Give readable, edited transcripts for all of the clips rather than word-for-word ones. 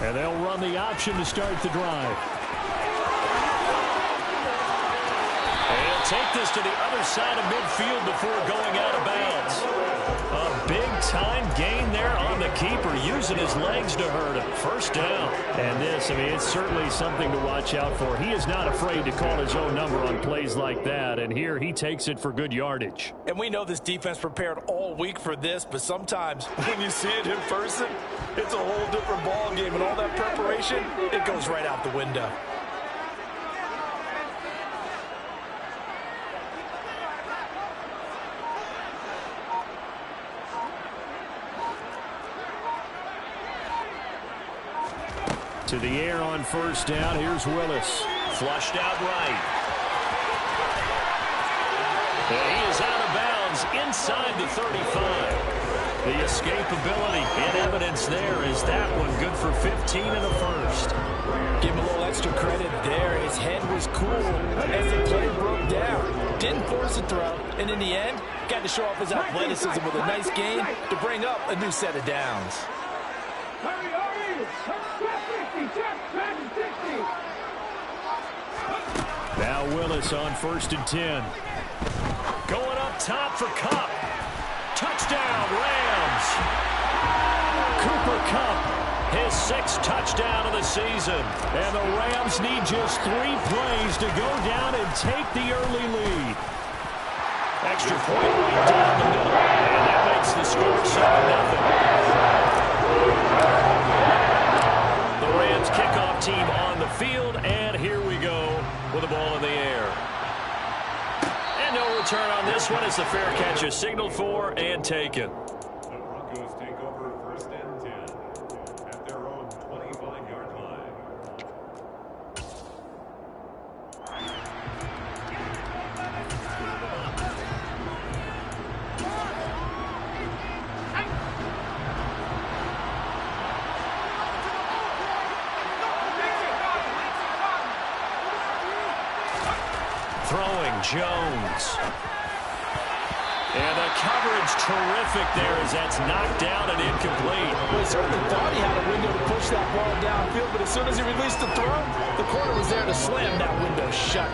And they'll run the option to start the drive. And he'll take this to the other side of midfield before going out of bounds. A big-time gain there on the keeper, using his legs to hurt him. First down. And this, I mean, it's certainly something to watch out for. He is not afraid to call his own number on plays like that, and here he takes it for good yardage. And we know this defense prepared all week for this, but sometimes when you see it in person, it's a whole different ball game, and all that preparation, it goes right out the window. To the air on first down. Here's Willis. Flushed out right. And he is out of bounds inside the 35. The escapability in evidence there. Is that one good for 15 and a first? Give him a little extra credit there. His head was cool as the play broke down. Didn't force a throw. And in the end, got to show off his athleticism with a nice gain to bring up a new set of downs. Now Willis on 1st and 10. Going up top for Kupp. Touchdown, Rams. Cooper Kupp, his 6th touchdown of the season. And the Rams need just 3 plays to go down and take the early lead. Extra point right down the middle. And that makes the score 7-0. The Rams kickoff team on the field, and here we go with the ball in the air. And no return on this one as the fair catch is signaled for and taken. The Broncos take over 1st and 10 at their own 25-yard line. Throwing Jones. And the coverage terrific there as that's knocked down and incomplete. Well, he certainly thought he had a window to push that ball downfield, but as soon as he released the throw, the corner was there to slam that window shut.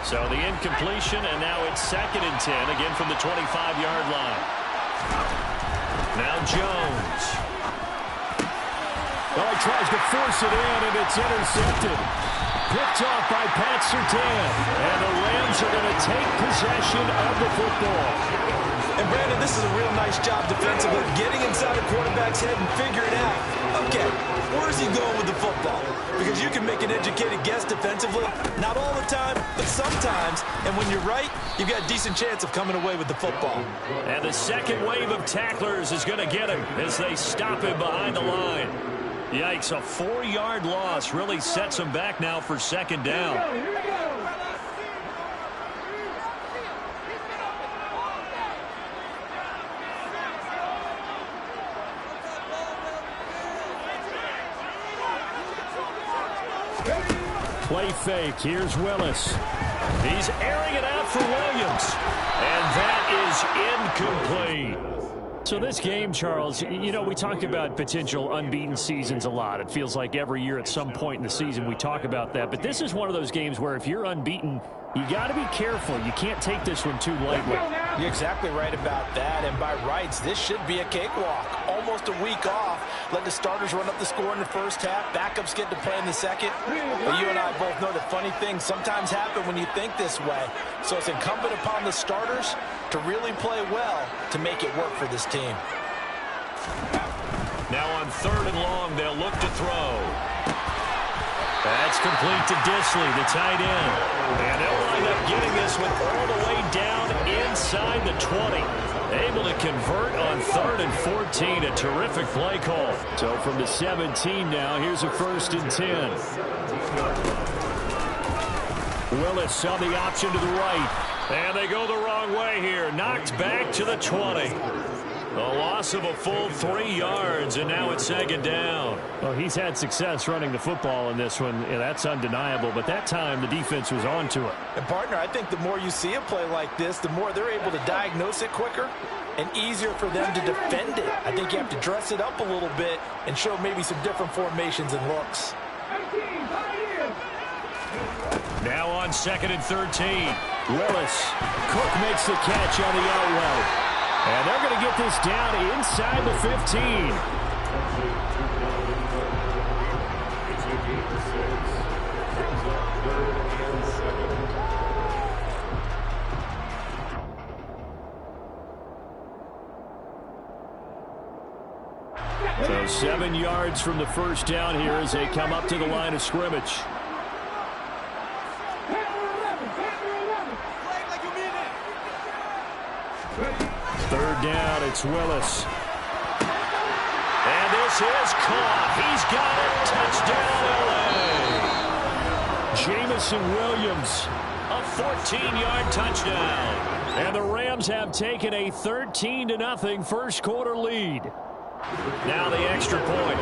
So the incompletion, and now it's 2nd and 10, again from the 25-yard line. Now Jones. Oh, he tries to force it in, and it's intercepted. Picked off by Pat Surtain. And the Rams are going to take possession of the football. And Brandon, this is a real nice job defensively, getting inside a quarterback's head and figuring out, okay, where's he going with the football? Because you can make an educated guess defensively, not all the time, but sometimes. And when you're right, you've got a decent chance of coming away with the football. And the second wave of tacklers is going to get him as they stop him behind the line. Yikes, a 4-yard loss really sets him back now for 2nd down. Play fake. Here's Willis. He's airing it out for Williams. And that is incomplete. So this game, Charles, you know, we talk about potential unbeaten seasons a lot. It feels like every year at some point in the season we talk about that. But this is one of those games where if you're unbeaten, you got to be careful. You can't take this one too lightly. You're exactly right about that. And by rights, this should be a cakewalk. Almost a week off. Let the starters run up the score in the first half. Backups get to play in the second. But you and I both know that funny things sometimes happen when you think this way. So it's incumbent upon the starters to really play well to make it work for this team. Now on 3rd and long, they'll look to throw. That's complete to Disley, the tight end. And they'll wind up getting this one all the way down inside the 20. Able to convert on 3rd and 14. A terrific play call. So from the 17 now, here's a 1st and 10. Willis saw the option to the right. And they go the wrong way here. Knocked back to the 20. A loss of a full 3 yards, and now it's 2nd down. Well, he's had success running the football in this one. Yeah, that's undeniable, but that time the defense was on to it. And, partner, I think the more you see a play like this, the more they're able to diagnose it quicker and easier for them to defend it. I think you have to dress it up a little bit and show maybe some different formations and looks. Now on 2nd and 13. Willis. Cook makes the catch on the out route. And they're going to get this down inside the 15. So 7 yards from the first down here as they come up to the line of scrimmage. Third down, it's Willis. And this is caught. He's got it. Touchdown, L.A. Jamison Williams, a 14-yard touchdown. And the Rams have taken a 13-0 first quarter lead. Now the extra point.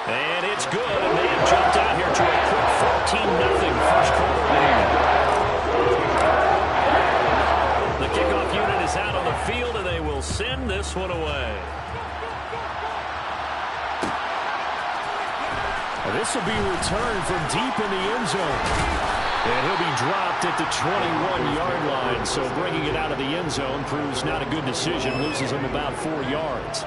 And it's good, and they have jumped out here to a quick 14-0 first quarter lead. The kickoff unit is out on the field, and they will send this one away. And this will be returned from deep in the end zone. And he'll be dropped at the 21-yard line, so bringing it out of the end zone proves not a good decision, loses him about 4 yards.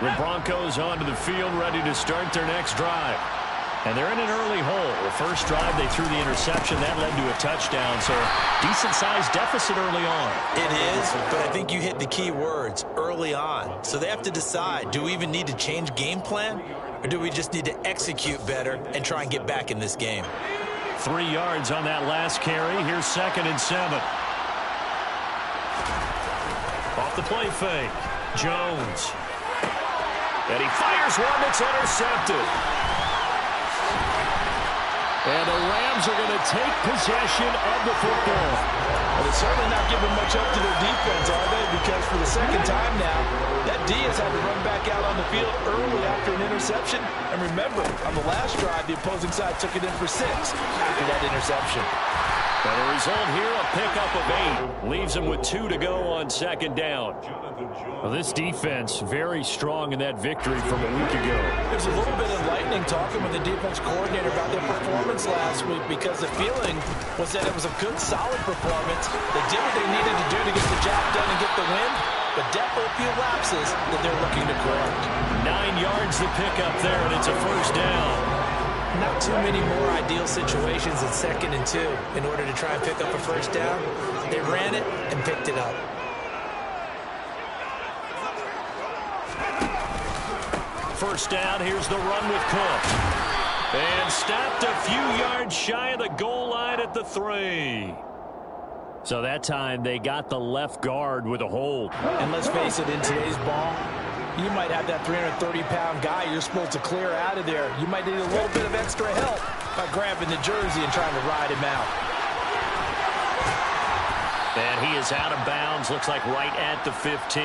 The Broncos onto the field, ready to start their next drive. And they're in an early hole. The first drive, they threw the interception. That led to a touchdown, so decent-sized deficit early on. It is, but I think you hit the key words, early on. So they have to decide, do we even need to change game plan, or do we just need to execute better and try and get back in this game? 3 yards on that last carry. Here's 2nd and 7. Off the play fake. Jones. And he fires one that's intercepted. And the Rams are going to take possession of the football. Well, they're certainly not giving much up to their defense, are they? Because for the second time now, that D has had to run back out on the field early after an interception. And remember, on the last drive, the opposing side took it in for 6 after that interception. And the result here, a pickup of 8. Leaves them with 2 to go on 2nd down. Well, this defense very strong in that victory from a week ago. There's a little bit enlightening talking with the defense coordinator about their performance last week, because the feeling was that it was a good, solid performance. They did what they needed to do to get the job done and get the win, but definitely a few lapses that they're looking to correct. 9 yards to pick up there, and it's a first down. Not too many more ideal situations at 2nd and 2 in order to try and pick up a first down. They ran it and picked it up. First down, here's the run with Cook. And stopped a few yards shy of the goal line at the 3. So that time they got the left guard with a hold. And let's face it, in today's ball, you might have that 330-pound guy you're supposed to clear out of there. You might need a little bit of extra help by grabbing the jersey and trying to ride him out. And he is out of bounds, looks like right at the 15.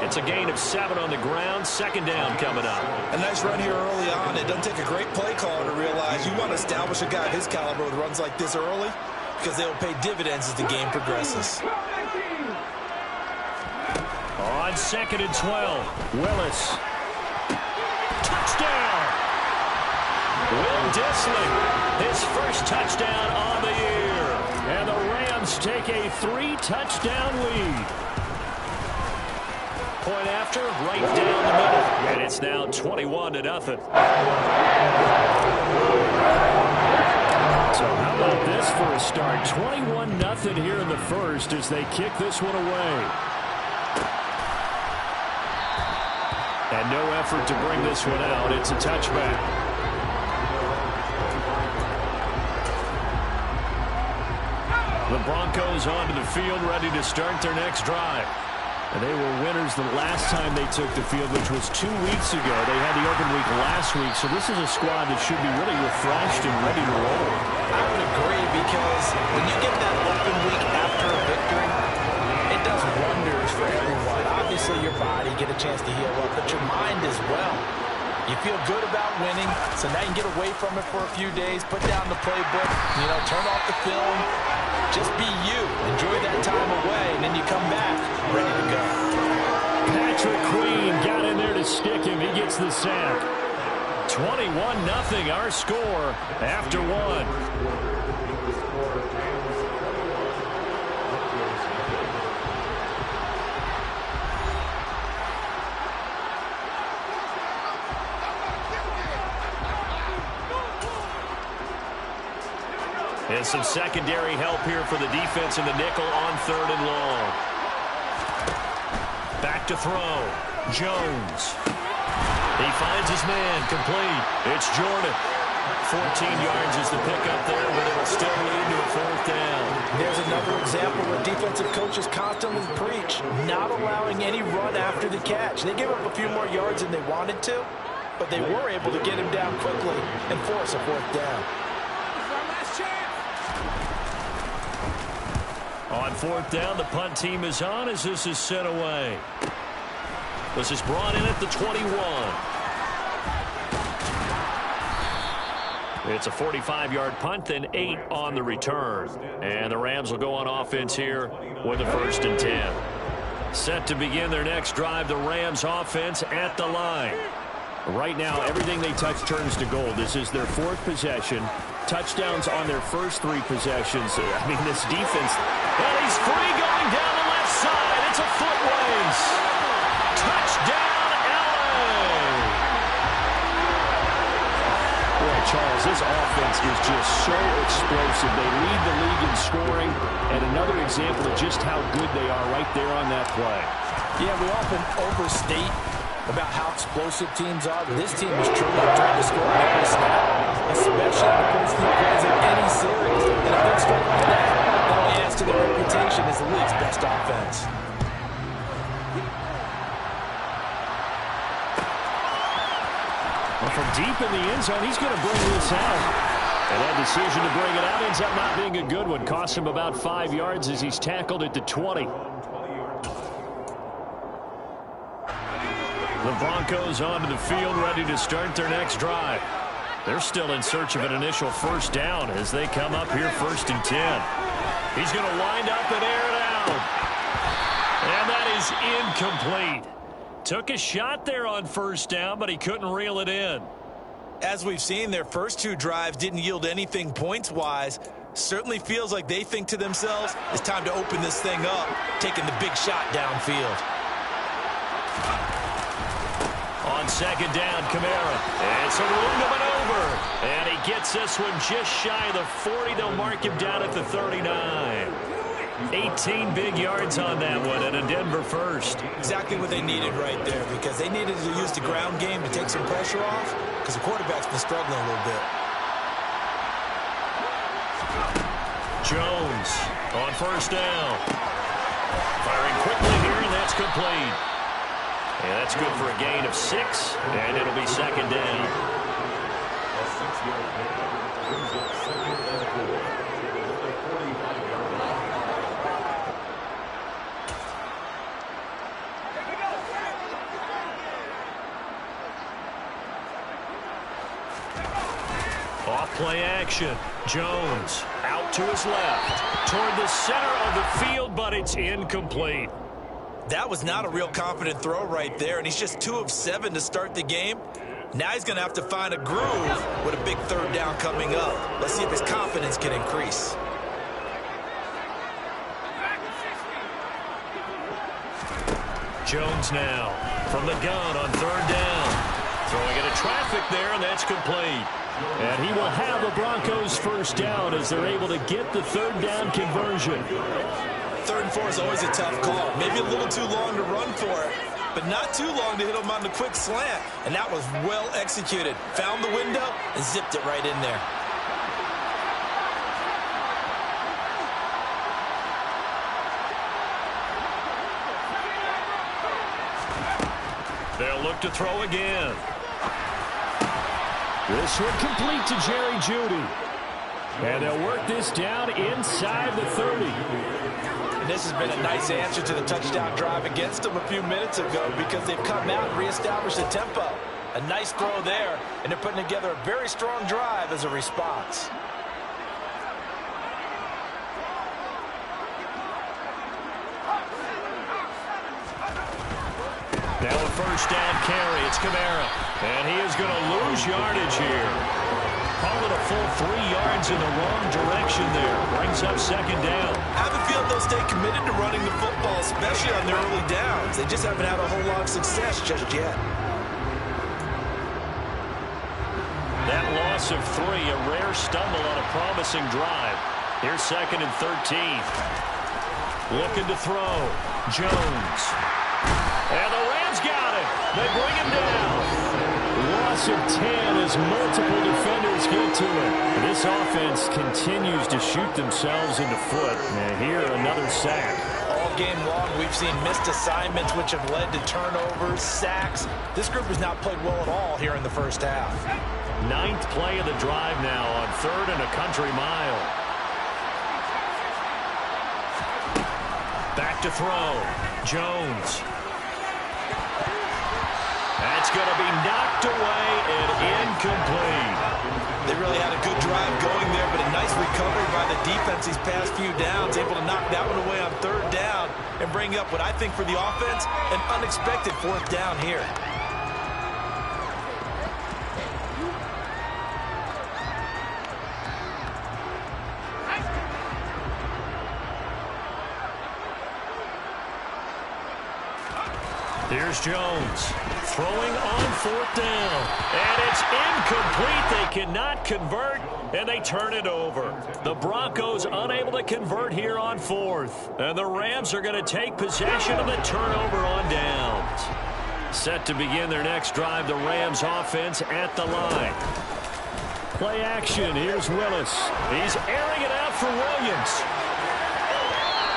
It's a gain of 7 on the ground. 2nd down coming up. A nice run here early on. It doesn't take a great play caller to realize you want to establish a guy of his caliber with runs like this early, because they will pay dividends as the game progresses. On 2nd and 12, Willis. Touchdown! Will Dissling, his first touchdown on the year. And the Rams take a 3-touchdown lead. Point after, right down the middle. And it's now 21-0. So how about this for a start? 21-0 here in the first as they kick this one away. And no effort to bring this one out. It's a touchback. The Broncos onto the field, ready to start their next drive. And they were winners the last time they took the field, which was 2 weeks ago. They had the open week last week, so this is a squad that should be really refreshed and ready to roll. I would agree, because when you get that open week after a victory, it does wonders for everyone. Obviously, your body get a chance to heal up, but your mind as well. You feel good about winning, so now you can get away from it for a few days, put down the playbook, turn off the film, just be you. Enjoy that time away, and then you come back ready to go. Patrick Queen got in there to stick him. He gets the sack. 21-0 our score after one. And some secondary help here for the defense in the nickel on 3rd and long. Back to throw. Jones. He finds his man. Complete. It's Jordan. 14 yards is the pickup there, but it will still lead to a 4th down. There's another example where defensive coaches constantly preach, not allowing any run after the catch. They gave up a few more yards than they wanted to, but they were able to get him down quickly and force a 4th down. On 4th down, the punt team is on as this is sent away. This is brought in at the 21. It's a 45-yard punt, then 8 on the return. And the Rams will go on offense here with a 1st and 10. Set to begin their next drive, the Rams offense at the line. Right now, everything they touch turns to gold. This is their 4th possession. Touchdowns on their first 3 possessions. I mean, this defense. And he's free going down the left side. It's a foot race. Touchdown, LA. Boy, Charles, this offense is just so explosive. They lead the league in scoring. And another example of just how good they are right there on that play. Yeah, we often overstate about how explosive teams are, but this team is truly trying to score every snap, especially when the first team plays in any series. And a big strike like that only adds to their reputation as the league's best offense. Well, from deep in the end zone, he's going to bring this out. And that decision to bring it out ends up not being a good one. Costs him about 5 yards as he's tackled at the 20. The Broncos onto the field, ready to start their next drive. They're still in search of an initial 1st down as they come up here 1st and 10. He's going to wind up and air it out. And that is incomplete. Took a shot there on 1st down, but he couldn't reel it in. As we've seen, their first 2 drives didn't yield anything points-wise. Certainly feels like they think to themselves, it's time to open this thing up, taking the big shot downfield. On 2nd down, Kamara. It's a room of an over. And he gets this one just shy of the 40. They'll mark him down at the 39. 18 big yards on that one and a Denver 1st. Exactly what they needed right there, because they needed to use the ground game to take some pressure off, because the quarterback's been struggling a little bit. Jones on 1st down. Firing quickly here, and that's complete. And that's good for a gain of 6, and it'll be 2nd down. Off-play action. Jones out to his left, toward the center of the field, but it's incomplete. That was not a real confident throw right there, and he's just 2 of 7 to start the game. Now he's going to have to find a groove with a big 3rd down coming up. Let's see if his confidence can increase. Jones now from the gun on 3rd down. Throwing into traffic there, and that's complete. And he will have the Broncos 1st down as they're able to get the 3rd down conversion. 3rd and 4 is always a tough call. Maybe a little too long to run for it, but not too long to hit him on the quick slant. And that was well executed. Found the window and zipped it right in there. look to throw again. This one complete to Jerry Jeudy. And they'll work this down inside the 30. And this has been a nice answer to the touchdown drive against them a few minutes ago because they've come out and reestablished the tempo. A nice throw there, and they're putting together a very strong drive as a response. Now a first down carry. It's Kamara. And he is going to lose yardage here. Call it a full 3 yards in the wrong direction there. Brings up second down. I have a feeling they'll stay committed to running the football, especially on their early downs. They just haven't had a whole lot of success just yet. That loss of 3, a rare stumble on a promising drive. Here's second and 13. Looking to throw. Jones. And the Rams got him. They bring him down. Loss of 10 as multiple defenders get to it. This offense continues to shoot themselves in the foot. And here, another sack. All game long, we've seen missed assignments, which have led to turnovers, sacks. This group has not played well at all here in the first half. 9th play of the drive now on 3rd and a country mile. Back to throw. Jones. That's going to be knocked away and incomplete. They really had a good drive going there, but a nice recovery by the defense these past few downs, able to knock that one away on 3rd down and bring up what I think for the offense, an unexpected 4th down here. Here's Jones throwing on 4th down. And it's incomplete. They cannot convert, and they turn it over. The Broncos unable to convert here on 4th. And the Rams are going to take possession of the turnover on downs. Set to begin their next drive, the Rams offense at the line. Play action. Here's Willis. He's airing it out for Williams.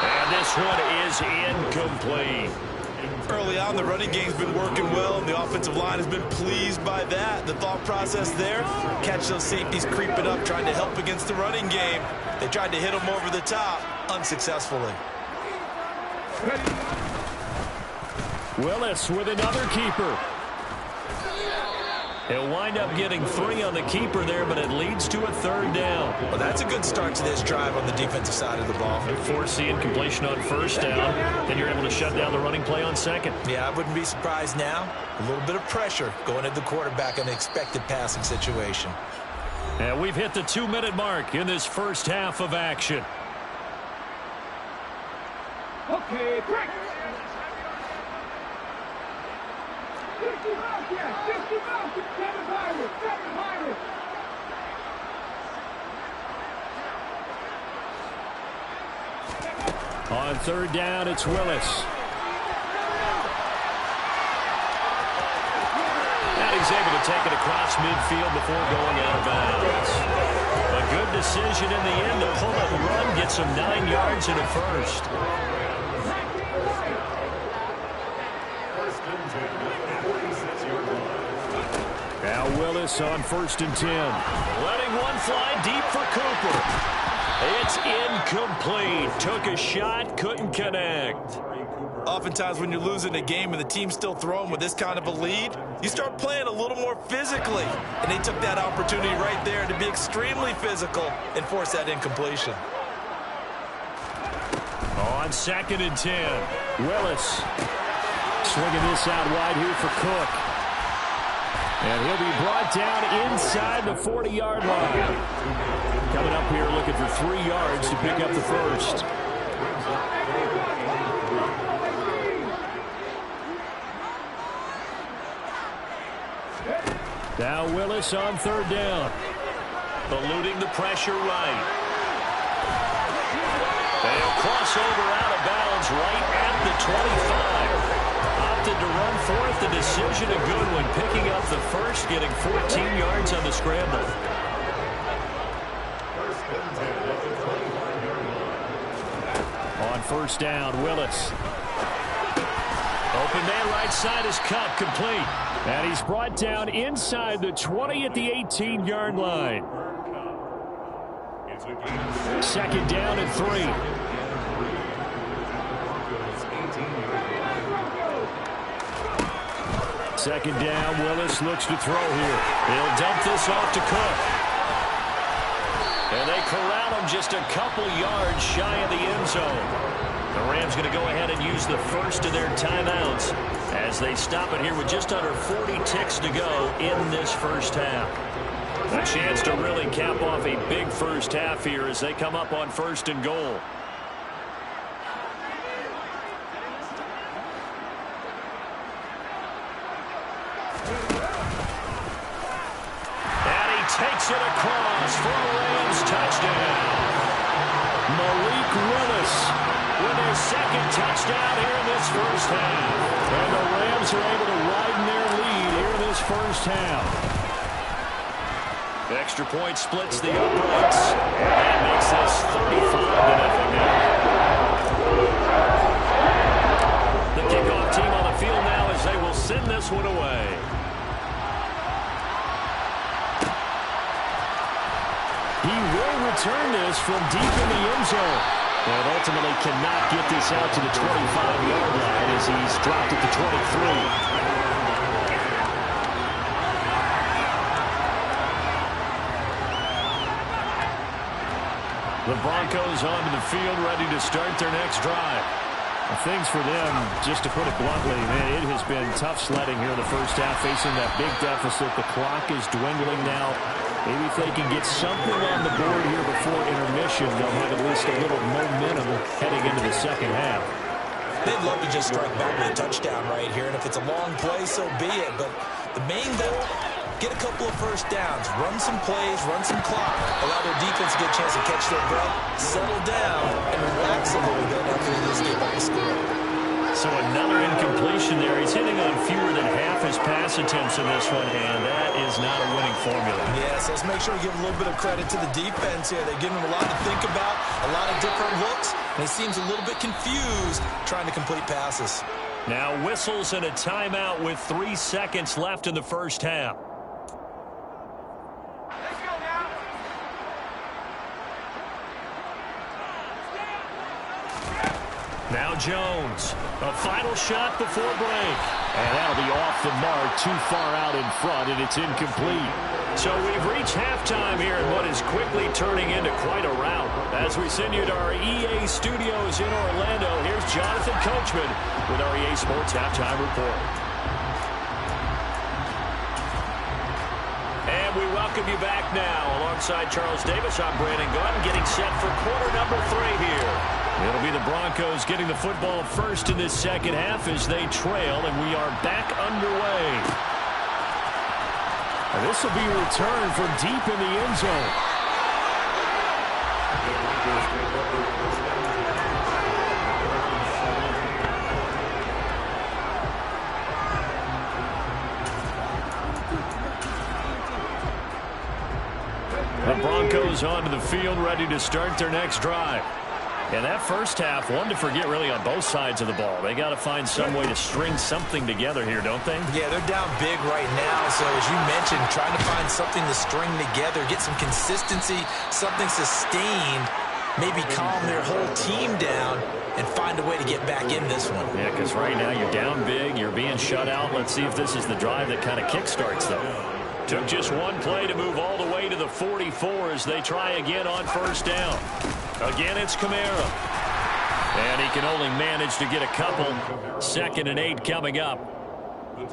And this one is incomplete. Early on, the running game's been working well, and the offensive line has been pleased by that. The thought process there, catch those safeties creeping up, trying to help against the running game. They tried to hit them over the top, unsuccessfully. Willis with another keeper. He'll wind up getting 3 on the keeper there, but it leads to a 3rd down. Well, that's a good start to this drive on the defensive side of the ball. You force the incompletion on 1st down, then you're able to shut down the running play on 2nd. Yeah, I wouldn't be surprised now. A little bit of pressure going at the quarterback in an expected passing situation. And we've hit the 2-minute mark in this first half of action. Okay, break. On 3rd down, it's Willis. And he's able to take it across midfield before going out of bounds. A good decision in the end to pull it and run, get some 9 yards and a first. Now Willis on 1st and 10. Letting one fly deep for Cooper. It's incomplete. Took a shot, couldn't connect. Oftentimes when you're losing a game and the team's still throwing with this kind of a lead, you start playing a little more physically. And they took that opportunity right there to be extremely physical and force that incompletion. On 2nd and 10, Willis swinging this out wide here for Cook. And he'll be brought down inside the 40-yard line. Coming up here looking for 3 yards to pick up the first. Now Willis on 3rd down. Eluding the pressure right. They'll cross over out of bounds right at the 25. Opted to run 4th. The decision a good one. Picking up the first, getting 14 yards on the scramble. On 1st down, Willis. Open man right side is Cup, complete. And he's brought down inside the 20 at the 18-yard line. Second down and 3. Second down, Willis looks to throw here. He'll dump this off to Cook. And they corral him just a couple yards shy of the end zone. The Rams going to go ahead and use the first of their timeouts as they stop it here with just under 40 ticks to go in this first half. A chance to really cap off a big first half here as they come up on 1st and goal. And he takes it across for a Rams touchdown. Malik Willis with his second touchdown here in this first half. And the Rams are able to widen their lead here in this first half. Extra point splits the uprights. And that makes this 35-0 now. The kickoff team on the field now as they will send this one away. He will return this from deep in the end zone. And ultimately cannot get this out to the 25-yard line as he's dropped at the 23. The Broncos onto the field, ready to start their next drive. Things for them, just to put it bluntly, man, it has been tough sledding here in the first half, facing that big deficit. The clock is dwindling now. Maybe if they can get something on the board here before intermission, they'll have at least a little momentum heading into the second half. They'd love to just strike back with a touchdown right here, and if it's a long play, so be it. But the main goal, get a couple of first downs, run some plays, run some clock, allow their defense to get a chance to catch their breath, settle down, and relax a little bit after they just get back to score. So another incompletion there. He's hitting on fewer than half his pass attempts in this one, and that is not a winning formula. Yes, let's make sure we give a little bit of credit to the defense here. They're giving him a lot to think about, a lot of different looks, and he seems a little bit confused trying to complete passes. Now whistles and a timeout with 3 seconds left in the first half. Now Jones, a final shot before break. And that'll be off the mark, too far out in front, and it's incomplete. So we've reached halftime here in what is quickly turning into quite a rout. As we send you to our EA studios in Orlando, here's Jonathan Coachman with our EA Sports Halftime Report. And we welcome you back now. Alongside Charles Davis, I'm Brandon Gordon, getting set for quarter number 3 here. It'll be the Broncos getting the football first in this second half as they trail, and we are back underway. And this will be a return from deep in the end zone. The Broncos onto the field, ready to start their next drive. And that first half, one to forget really on both sides of the ball. They got to find some way to string something together here, don't they? Yeah, they're down big right now. So as you mentioned, trying to find something to string together, get some consistency, something sustained, maybe calm their whole team down and find a way to get back in this one. Yeah, because right now you're down big, you're being shut out. Let's see if this is the drive that kind of kickstarts them. Took just one play to move all the way to the 44 as they try again on first down. Again, it's Kamara. And he can only manage to get a couple. 2nd and 8 coming up.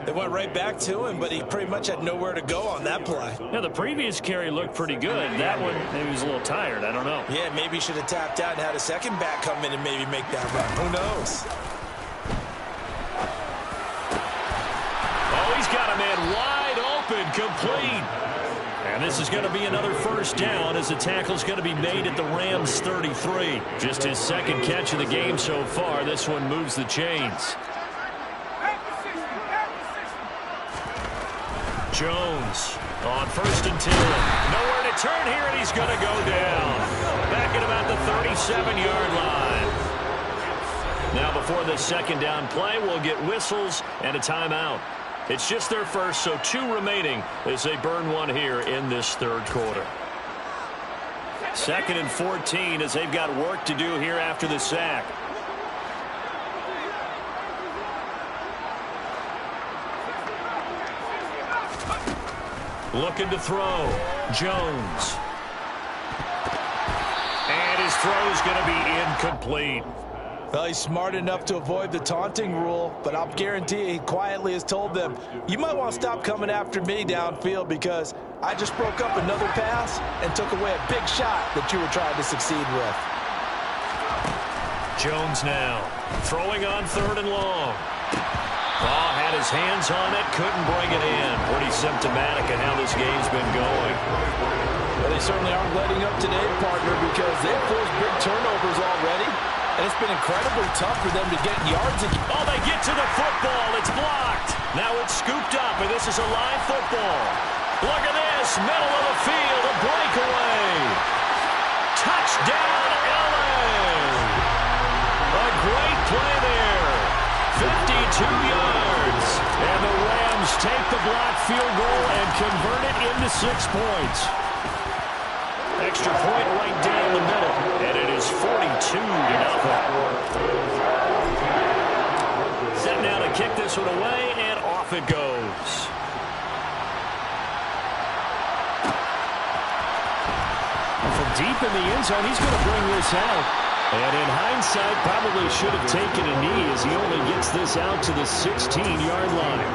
They went right back to him, but he pretty much had nowhere to go on that play. Now, the previous carry looked pretty good. That one, maybe he was a little tired. I don't know. Yeah, maybe he should have tapped out and had a second back come in and maybe make that run. Who knows? Oh, he's got a man wide open, complete. And this is going to be another first down as the tackle's going to be made at the Rams 33. Just his second catch of the game so far. This one moves the chains. Jones on 1st and 10. Nowhere to turn here, and he's going to go down. Back at about the 37-yard line. Now before this second down play, we'll get whistles and a timeout. It's just their first, so 2 remaining as they burn one here in this third quarter. 2nd and 14 as they've got work to do here after the sack. Looking to throw. Jones. And his throw's going to be incomplete. Well, he's smart enough to avoid the taunting rule, but I'll guarantee he quietly has told them, you might want to stop coming after me downfield because I just broke up another pass and took away a big shot that you were trying to succeed with. Jones now throwing on 3rd and long. Oh, had his hands on it, couldn't bring it in. Pretty symptomatic of how this game's been going. Well, they certainly aren't letting up today, partner, because they've forced big turnovers already. And it's been incredibly tough for them to get yards. Oh, they get to the football. It's blocked. Now it's scooped up, and this is a live football. Look at this. Middle of the field, a breakaway. Touchdown, LA. A great play there. 52 yards. And the Rams take the blocked field goal and convert it into 6 points. Extra point right down the middle, and it is 42-0. Set now to kick this one away, and off it goes. From deep in the end zone, he's going to bring this out. And in hindsight, probably should have taken a knee as he only gets this out to the 16-yard line.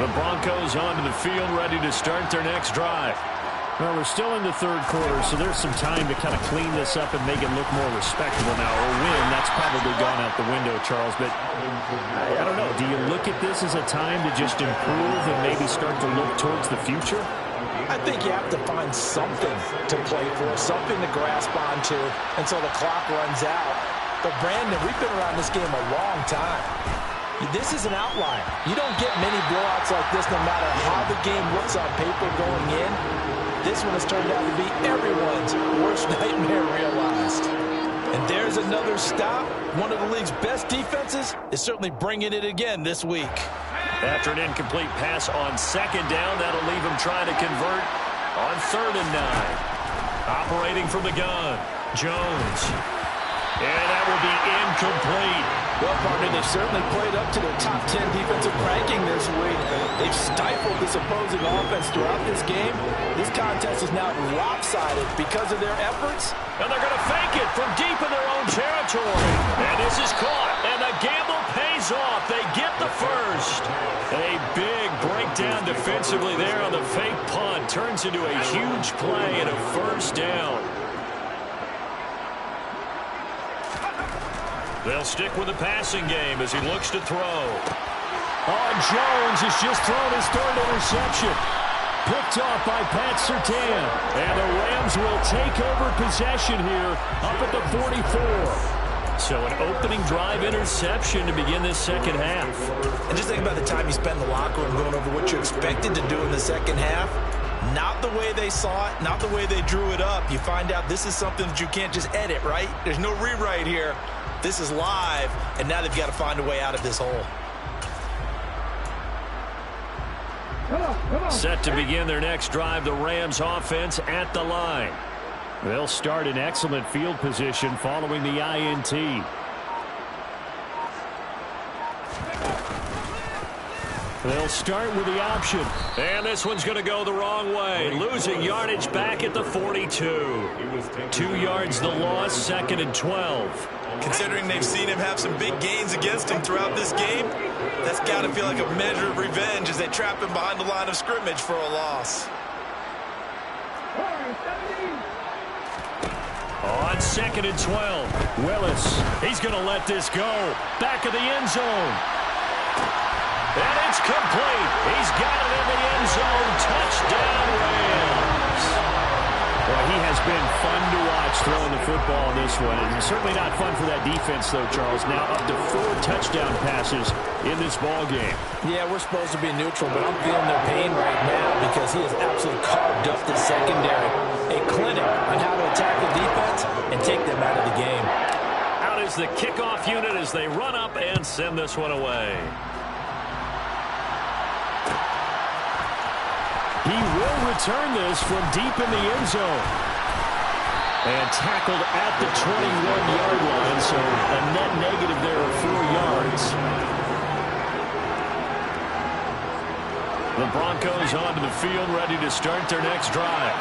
The Broncos onto the field, ready to start their next drive. Well, we're still in the third quarter, so there's some time to kind of clean this up and make it look more respectable now. Or win, that's probably gone out the window, Charles. But I don't know. Do you look at this as a time to just improve and maybe start to look towards the future? I think you have to find something to play for, something to grasp onto until the clock runs out. But, Brandon, we've been around this game a long time. This is an outlier. You don't get many blowouts like this no matter how the game looks on paper going in. This one has turned out to be everyone's worst nightmare realized. And there's another stop. One of the league's best defenses is certainly bringing it again this week. After an incomplete pass on 2nd down, that'll leave him trying to convert on 3rd and 9. Operating from the gun, Jones. And that will be incomplete. Well, partner, they've certainly played up to their top 10 defensive ranking this week. They've stifled this opposing offense throughout this game. This contest is now lopsided because of their efforts. And they're going to fake it from deep in their own territory. And this is caught. And the gamble pays off. They get the first. A big breakdown defensively there on the fake punt. Turns into a huge play and a 1st down. They'll stick with the passing game as he looks to throw. Oh, Jones has just thrown his 3rd interception. Picked off by Pat Surtain. And the Rams will take over possession here up at the 44. So an opening drive interception to begin this second half. And just think about the time you spend in the locker room going over what you expected to do in the second half. Not the way they saw it, not the way they drew it up. You find out this is something that you can't just edit, right? There's no rewrite here. This is live, and now they've got to find a way out of this hole. Set to begin their next drive, the Rams offense at the line. They'll start in excellent field position following the INT. They'll start with the option. And this one's going to go the wrong way. Losing yardage back at the 42. 2 yards the loss, 2nd and 12. Considering they've seen him have some big gains against him throughout this game, that's got to feel like a measure of revenge as they trap him behind the line of scrimmage for a loss. On 2nd and 12, Willis, he's going to let this go. Back of the end zone. And it's complete. He's got it in the end zone. Touchdown, Rams. Well, he has been fun to watch throwing the football in this one. And certainly not fun for that defense, though, Charles. Now up to 4 touchdown passes in this ball game. Yeah, we're supposed to be neutral, but I'm feeling their pain right now because he has absolutely carved up this secondary. A clinic on how to attack the defense and take them out of the game. Out is the kickoff unit as they run up and send this one away. He will return this from deep in the end zone. And tackled at the 21-yard line, so a net negative there of 4 yards. The Broncos onto the field, ready to start their next drive.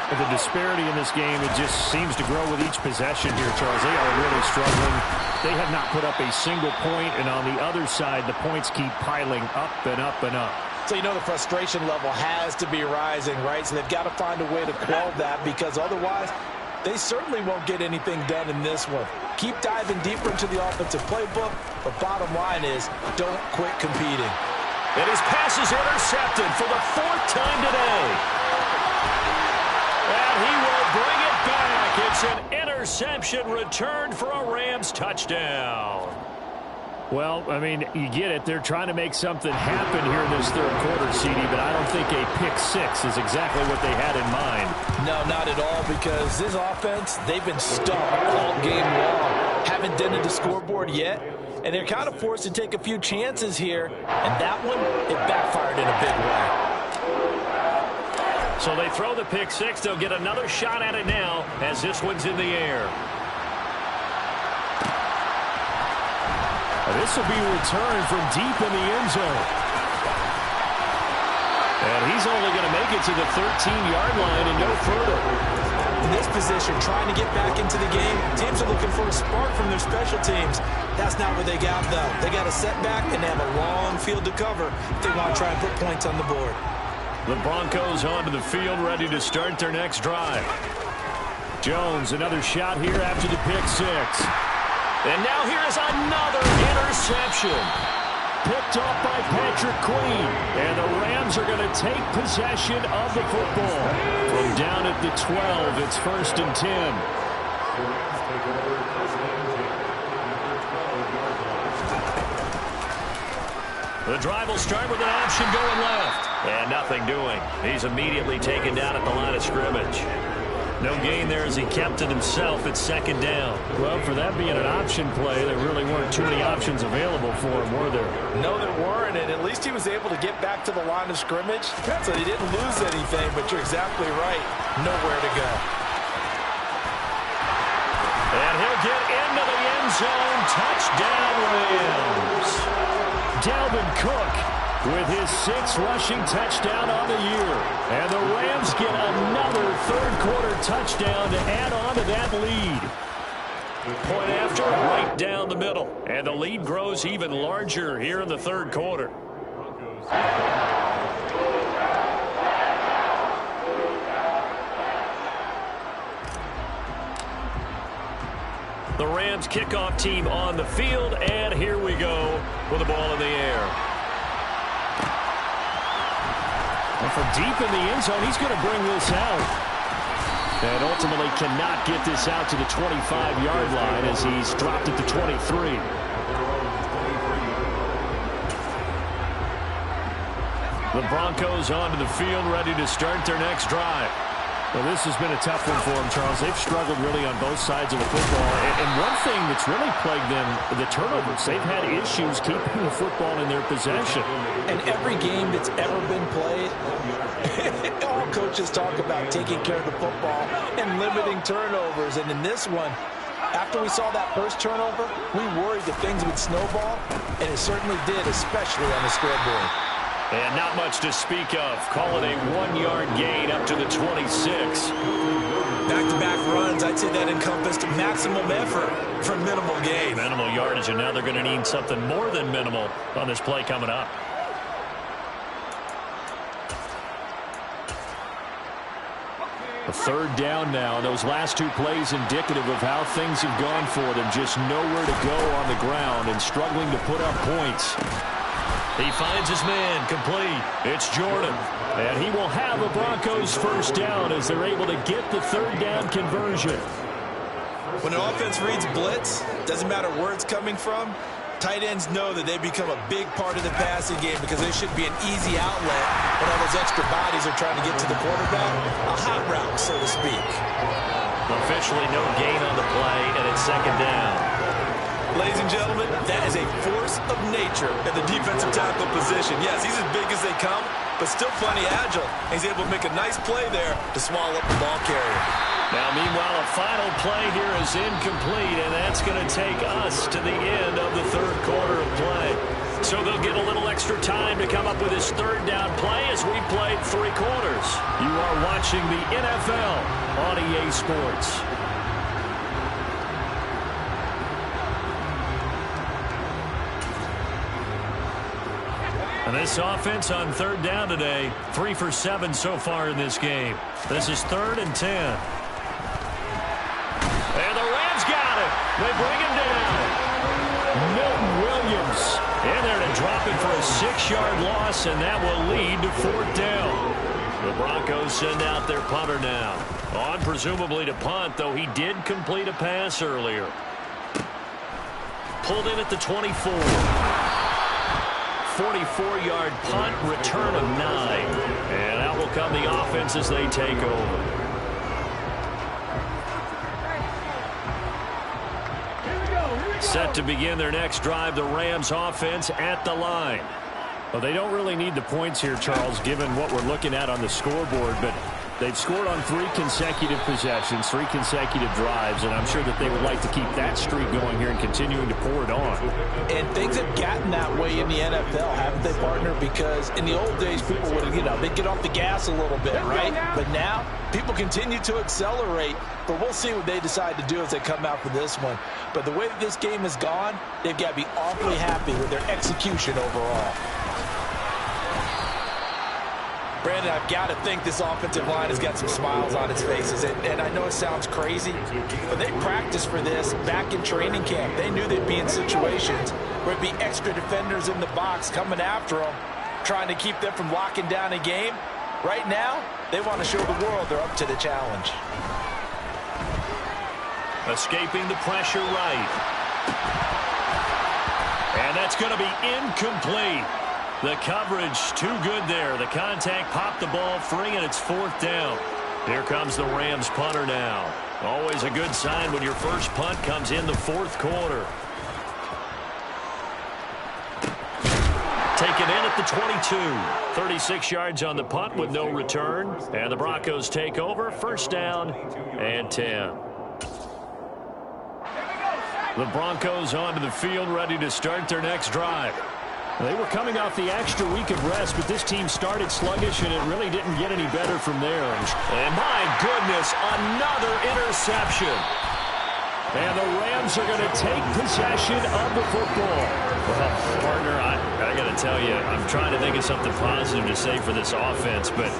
The disparity in this game, it just seems to grow with each possession here, Charles. They are really struggling. They have not put up a single point, and on the other side, the points keep piling up and up and up. So you know the frustration level has to be rising, right? So they've got to find a way to quell that, because otherwise they certainly won't get anything done in this one. Keep diving deeper into the offensive playbook, but bottom line is don't quit competing. And his pass is intercepted for the 4th time today. And he will bring it back. It's an interception returned for a Rams touchdown. Well, I mean, you get it. They're trying to make something happen here in this third quarter, CD, but I don't think a pick 6 is exactly what they had in mind. No, not at all, because this offense, they've been stuck all game long. Haven't dented the scoreboard yet, and they're kind of forced to take a few chances here, and that one, it backfired in a big way. So they throw the pick 6. They'll get another shot at it now as this one's in the air. This will be returned from deep in the end zone. And he's only going to make it to the 13-yard line and no further. In this position, trying to get back into the game, teams are looking for a spark from their special teams. That's not what they got, though. They got a setback, and they have a long field to cover if they want to try and put points on the board. The Broncos onto the field, ready to start their next drive. Jones, another shot here after the pick 6. And now here's another interception. Picked off by Patrick Queen. And the Rams are going to take possession of the football. From down at the 12, it's 1st and 10. The Rams take over 1st and 10 at their 12-yard line. The drive will start with an option going left. And nothing doing. He's immediately taken down at the line of scrimmage. No gain there as he kept it himself at 2nd down. Well, for that being an option play, there really weren't too many options available for him, were there? No, there weren't, and at least he was able to get back to the line of scrimmage, so he didn't lose anything, but you're exactly right. Nowhere to go. And he'll get into the end zone. Touchdown, Rams. Dalvin Cook with his 6th rushing touchdown on the year. And the Rams get another third-quarter touchdown to add on to that lead. Point after, right down the middle. And the lead grows even larger here in the third quarter. The Rams kickoff team on the field, and here we go with the ball in the air. And from deep in the end zone, he's going to bring this out. And ultimately cannot get this out to the 25-yard line as he's dropped at the 23. The Broncos onto the field, ready to start their next drive. Well, this has been a tough one for them, Charles. They've struggled really on both sides of the football. And one thing that's really plagued them, the turnovers. They've had issues keeping the football in their possession. And every game that's ever been played, all coaches talk about taking care of the football and limiting turnovers. And in this one, after we saw that first turnover, we worried that things would snowball, and it certainly did, especially on the scoreboard. And not much to speak of. Call it a 1-yard gain up to the 26. Back-to-back runs, I'd say that encompassed maximum effort for minimal gain. Minimal yardage, and now they're going to need something more than minimal on this play coming up. A 3rd down now. Those last 2 plays indicative of how things have gone for them. Just nowhere to go on the ground and struggling to put up points. He finds his man, complete. It's Jordan. And he will have a Broncos 1st down as they're able to get the 3rd down conversion. When an offense reads blitz, doesn't matter where it's coming from, tight ends know that they become a big part of the passing game because they should be an easy outlet when all those extra bodies are trying to get to the quarterback. A hot route, so to speak. Officially no gain on the play, and it's 2nd down. Ladies and gentlemen, that is a force of nature at the defensive tackle position. Yes, he's as big as they come, but still plenty agile. He's able to make a nice play there to swallow up the ball carrier. Now, meanwhile, a final play here is incomplete, and that's going to take us to the end of the third quarter of play. So they'll get a little extra time to come up with his third down play as we played 3 quarters. You are watching the NFL on EA Sports. And this offense on third down today, 3 for 7 so far in this game. This is 3rd and 10. And the Rams got it. They bring him down. Milton Williams in there to drop it for a 6-yard loss, and that will lead to 4th down. The Broncos send out their punter now. On presumably to punt, though he did complete a pass earlier. Pulled in at the 24. 44-yard punt, return of 9. And out will come the offense as they take over. Set to begin their next drive, the Rams offense at the line. Well, they don't really need the points here, Charles, given what we're looking at on the scoreboard, but they've scored on 3 consecutive possessions, 3 consecutive drives, and I'm sure that they would like to keep that streak going here and continuing to pour it on. And things have gotten that way in the NFL, haven't they, partner? Because in the old days, people would, they'd get off the gas a little bit, right? But now, people continue to accelerate, but we'll see what they decide to do as they come out for this one. But the way that this game has gone, they've got to be awfully happy with their execution overall. Brandon, I've got to think this offensive line has got some smiles on its faces. And I know it sounds crazy, but they practiced for this back in training camp. They knew they'd be in situations where it'd be extra defenders in the box coming after them, trying to keep them from locking down a game. Right now, they want to show the world they're up to the challenge. Escaping the pressure right. And that's going to be incomplete. The coverage too good there. The contact popped the ball free, and it's 4th down. Here comes the Rams punter now. Always a good sign when your first punt comes in the 4th quarter. Taken in at the 22. 36 yards on the punt with no return. And the Broncos take over. 1st down and 10. The Broncos onto the field, ready to start their next drive. They were coming off the extra week of rest, but this team started sluggish, and it really didn't get any better from there. And my goodness, another interception. And the Rams are going to take possession of the football. Well, partner, I got to tell you, I'm trying to think of something positive to say for this offense, but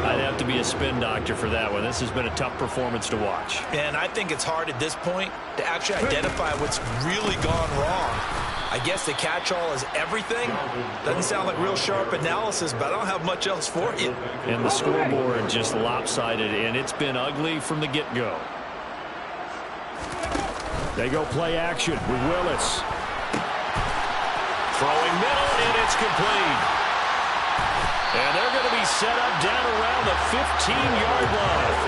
I'd have to be a spin doctor for that one. This has been a tough performance to watch. And I think it's hard at this point to actually identify what's really gone wrong. I guess the catch-all is everything. Doesn't sound like real sharp analysis, but I don't have much else for you. And the scoreboard just lopsided, and it's been ugly from the get-go. They go play action with Willis. Throwing middle, and it's complete. And they're going to be set up down around the 15-yard line.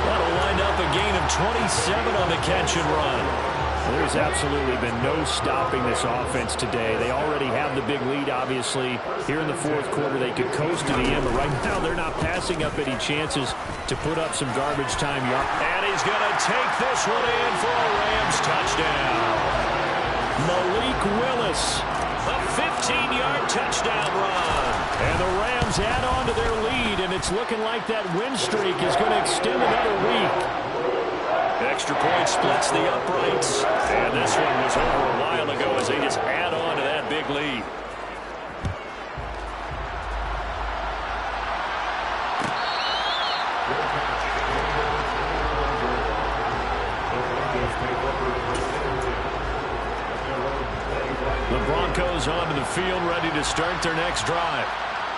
That'll wind up a gain of 27 on the catch and run. There's absolutely been no stopping this offense today. They already have the big lead, obviously. Here in the 4th quarter, they could coast to the end, but right now they're not passing up any chances to put up some garbage time yards. And he's going to take this one in for a Rams touchdown. Malik Willis, a 15-yard touchdown run. And the Rams add on to their lead, and it's looking like that win streak is going to extend another week. Extra point splits the uprights, and this one was over a while ago as they just add on to that big lead. The Broncos onto the field, ready to start their next drive.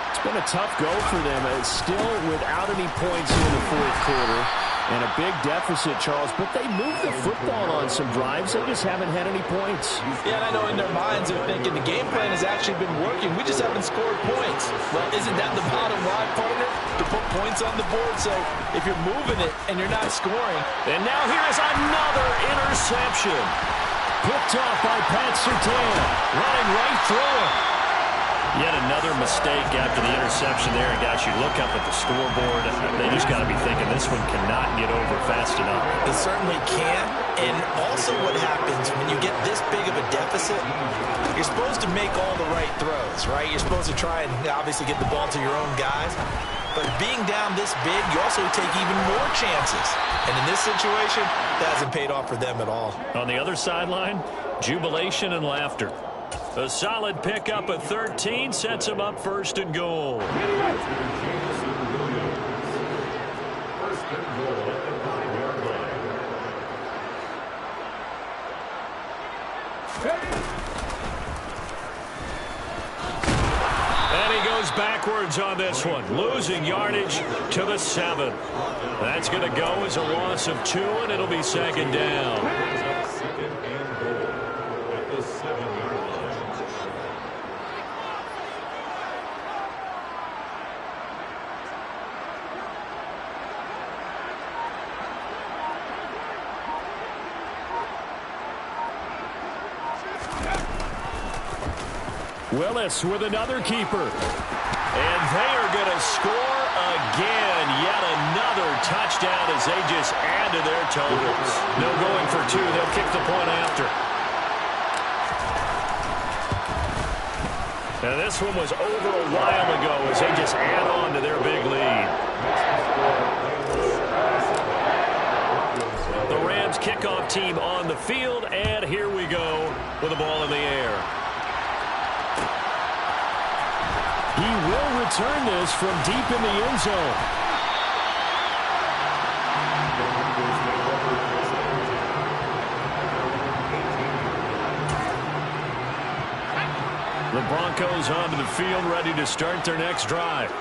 It's been a tough go for them. It's still without any points in the 4th quarter. And a big deficit, Charles, but they moved the football on some drives. They just haven't had any points. Yeah, and I know in their minds they're thinking the game plan has actually been working. We just haven't scored points. Well, isn't that the bottom line, partner? To put points on the board. So if you're moving it and you're not scoring. And now here is another interception. Picked off by Pat Surtain. Running right through him. Yet another mistake after the interception there. And guys, you look up at the scoreboard, they just got to be thinking this one cannot get over fast enough. It certainly can't. And also what happens when you get this big of a deficit, you're supposed to make all the right throws, right? You're supposed to try and obviously get the ball to your own guys. But being down this big, you also take even more chances. And in this situation, that hasn't paid off for them at all. On the other sideline, jubilation and laughter. A solid pickup at 13 sets him up first and goal. First and goal at the 5-yard line. And he goes backwards on this one, losing yardage to the 7. That's going to go as a loss of 2, and it'll be second down. Second and goal at the 7-yard line. Willis with another keeper. And they are going to score again. Yet another touchdown as they just add to their totals. No going for 2. They'll kick the point after. And this one was over a while ago as they just add on to their big lead. The Rams kickoff team on the field, and here we go with the ball in the air. He will return this from deep in the end zone. The Broncos onto the field, ready to start their next drive.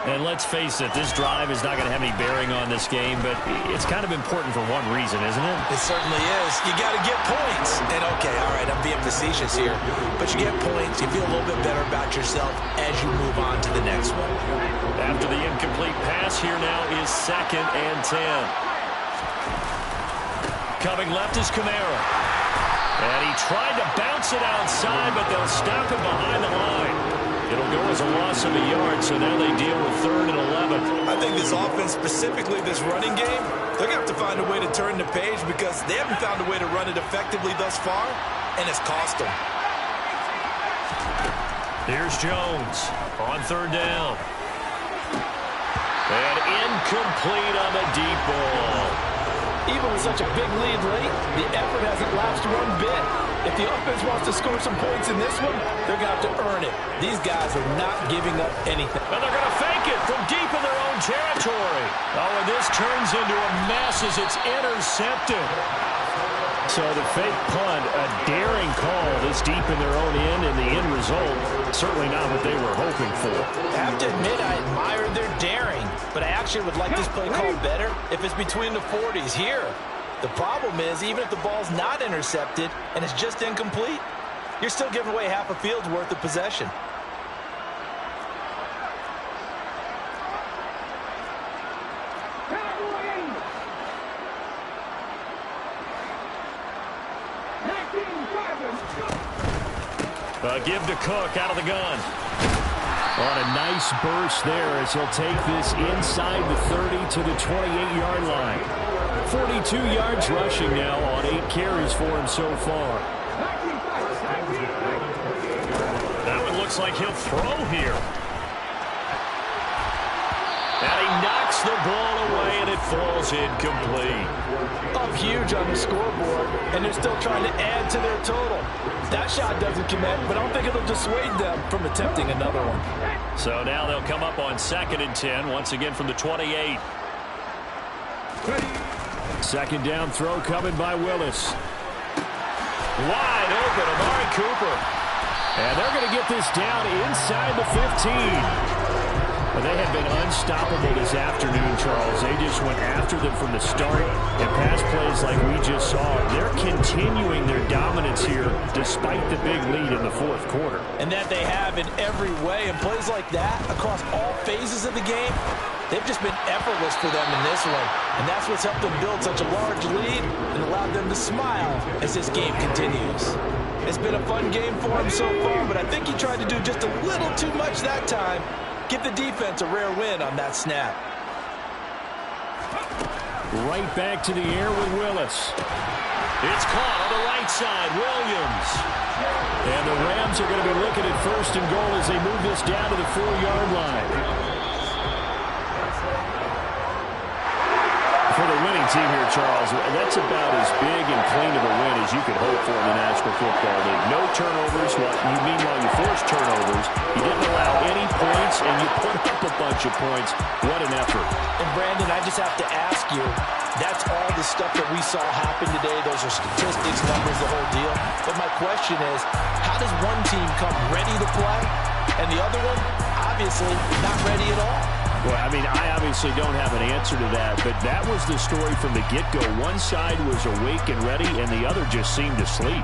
And let's face it, this drive is not going to have any bearing on this game, but it's kind of important for one reason, isn't it? It certainly is. You got to get points. And okay, all right, I'm being facetious here, but you get points, you feel a little bit better about yourself as you move on to the next one. After the incomplete pass, here now is 2nd and 10. Coming left is Kamara. And he tried to bounce it outside, but they'll stop him behind the line. It'll go as a loss of a yard, so now they deal with 3rd and 11. I think this offense, specifically this running game, they're going to have to find a way to turn the page because they haven't found a way to run it effectively thus far, and it's cost them. Here's Jones on 3rd down. And incomplete on the deep ball. Even with such a big lead late, the effort hasn't lapsed one bit. If the offense wants to score some points in this one, they're going to have to earn it. These guys are not giving up anything. And they're going to fake it from deep in their own territory. Oh, and this turns into a mess as it's intercepted. So the fake punt, a daring call this deep in their own end, and the end result, certainly not what they were hoping for. I have to admit, I admire their daring, but I actually would like this play called better if it's between the 40s here. The problem is, even if the ball's not intercepted and it's just incomplete, you're still giving away half a field's worth of possession. Give to Cook out of the gun. On a nice burst there as he'll take this inside the 30 to the 28-yard line. 42 yards rushing now on 8 carries for him so far. That one looks like he'll throw here. And he knocks the ball away, and it falls incomplete. Up huge on the scoreboard, and they're still trying to add to their total. That shot doesn't connect, but I don't think it'll dissuade them from attempting another one. So now they'll come up on 2nd and 10, once again from the 28. 2nd down throw coming by Willis. Wide open, Amari Cooper. And they're going to get this down inside the 15. Well, they have been unstoppable this afternoon, Charles. They just went after them from the start, and pass plays like we just saw. They're continuing their dominance here despite the big lead in the 4th quarter. And that they have in every way. And plays like that across all phases of the game, They've just been effortless for them in this one, and that's what's helped them build such a large lead and allowed them to smile as this game continues. It's been a fun game for him so far, but I think he tried to do just a little too much that time. Give the defense a rare win on that snap. Right back to the air with Willis. It's caught on the right side, Williams. And the Rams are going to be looking at 1st and goal as they move this down to the 4-yard line. For the winning team here, Charles, that's about as big and clean of a win as you could hope for in the National Football League. No turnovers. Meanwhile, you forced turnovers. You didn't allow any points, and you put up a bunch of points. What an effort. And, Brandon, I just have to ask you, that's all the stuff that we saw happen today. Those are statistics, numbers, the whole deal. But my question is, how does one team come ready to play, and the other one, obviously, not ready at all? Well, I mean, I obviously don't have an answer to that, but that was the story from the get-go. One side was awake and ready, and the other just seemed to sleep.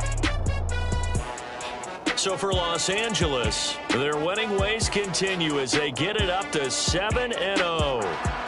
So for Los Angeles, their winning ways continue as they get it up to 7-0.